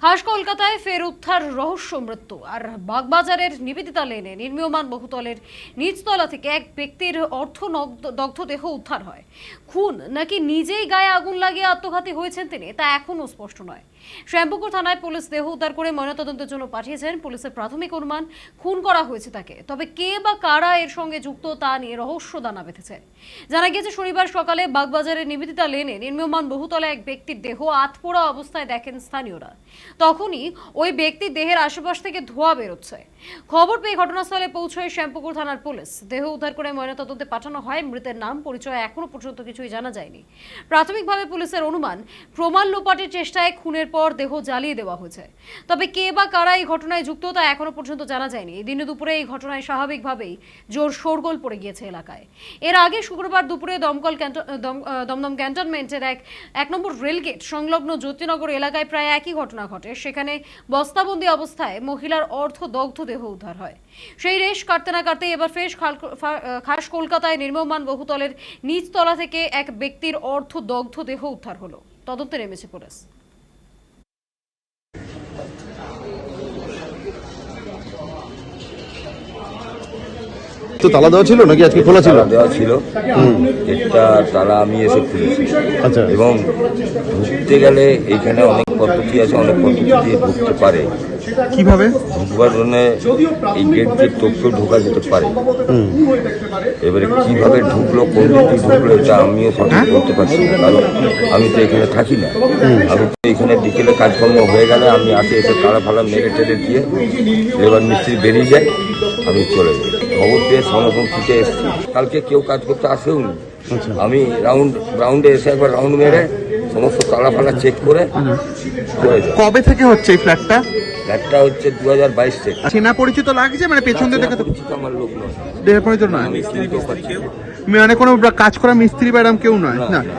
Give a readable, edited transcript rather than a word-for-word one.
খাস কলকাতায় ফের উদ্ধার রহস্য মৃত্যু। আর বাগবাজারের নিবেদিতা লেনে নির্মীয়মান বহুতলের নিচতলা থেকে এক ব্যক্তির দগ্ধ দেহ উদ্ধার হয়। খুন নাকি নিজেই গায়ে আগুন লাগিয়ে আত্মঘাতী হয়েছেন তিনি, তা এখনও স্পষ্ট নয়। শ্যামপুকুর থানায় পুলিশ দেহ উদ্ধার করে ময়নাতদন্তের জন্য পাঠিয়েছেন। পুলিশের প্রাথমিক অনুমান খুন করা হয়েছে তাকে, তবে কে বা কারা এর সঙ্গে যুক্ত তা নিয়ে রহস্য দানা বেঁধেছে। জানা গিয়েছে শনিবার সকালে বাগবাজারের নিবেদিতা লেনে নির্মীয়মান বহুতলে এক ব্যক্তির দেহ আধপোড়া অবস্থায় দেখেন স্থানীয়রা। তখনই ওই ব্যক্তির দেহের আশেপাশ থেকে ধোঁয়া বেরোচ্ছে। খবর পেয়ে ঘটনাস্থলে পৌঁছয় শ্যামপুকুর থানার পুলিশ। দেহ উদ্ধার করে ময়নাতদন্তে পাঠানো হয়। মৃতের নাম পরিচয় এখনো পর্যন্ত কিছুই জানা যায়নি। প্রাথমিকভাবে পুলিশের অনুমান প্রমাণ লোপাটের চেষ্টায় খুনের পর দেহ জ্বালিয়ে দেওয়া হয়েছে। তবে কে বা কারা এই ঘটনায় যুক্ত তা এখনো পর্যন্ত জানা যায়নি। দিনে দুপুরে এই ঘটনায় স্বাভাবিকভাবেই জোর শোরগোল পড়ে গিয়েছে এলাকায়। এর আগে শুক্রবার দুপুরে দমদম ক্যান্টনমেন্টের এক নম্বর রেলগেট সংলগ্ন জ্যোতিনগর এলাকায় প্রায় একই ঘটনা ঘটে। সেখানে বস্তাবন্দি অবস্থায় মহিলার অর্ধদগ্ধ দেহ উদ্ধার হয়। সেই রেশ কাটতে না কাটতে এবার ফের খাস কলকাতায় নির্মীয়মান বহুতলের নিচতলা থেকে এক ব্যক্তির অর্ধদগ্ধ দেহ উদ্ধার হলো। তদন্তে নেমেছে পুলিশ। তো তালা দেওয়া ছিল নাকি আজকে খোলা ছিল? দেওয়া ছিল, এটা তালা আমি এসে খুলেছি। আচ্ছা। এবং ঢুকতে গেলে এখানে অনেক পদ্ধতি আছে, অনেক পদ্ধতি দিয়ে ঢুকতে পারে। কিভাবে ঢুকবার জন্য এই গেট দিয়ে টোপকেও ঢোকা যেতে পারে। এবারে কিভাবে ঢুকলো, কোন দিকে ঢুকলো, এটা আমিও সঠিক করতে পারছি না, কারণ আমি তো এখানে থাকি না। আমি তো এখানে বিকেলে কাজকর্ম হয়ে গেলে আমি আসে এসে তালা ফালা মেরে টেরে দিয়ে লেবার মিস্ত্রি বেরিয়ে যায়, আমি চলে যাই। খবর পেয়ে সংরক্ষণ থেকে এসেছি। কালকে কেউ কাজ করতে আসেও নি। আমি রাউন্ডে এসে একবার রাউন্ড মেরে সমস্ত তালা ফালা চেক করে চলে যাই। কবে থেকে হচ্ছে এই ফ্ল্যাটটা? ফ্ল্যাটটা হচ্ছে 2022 থেকে। চেনা পরিচিত লাগছে, মানে পেছন দিয়ে দেখে তো পরিচিত আমার লোক নয়, দেহ পরিচিত নয়, আমি চিনতেও পারছি না। মানে কোনো কাজ করা মিস্ত্রি বা এরকম কেউ নয় না, না। না।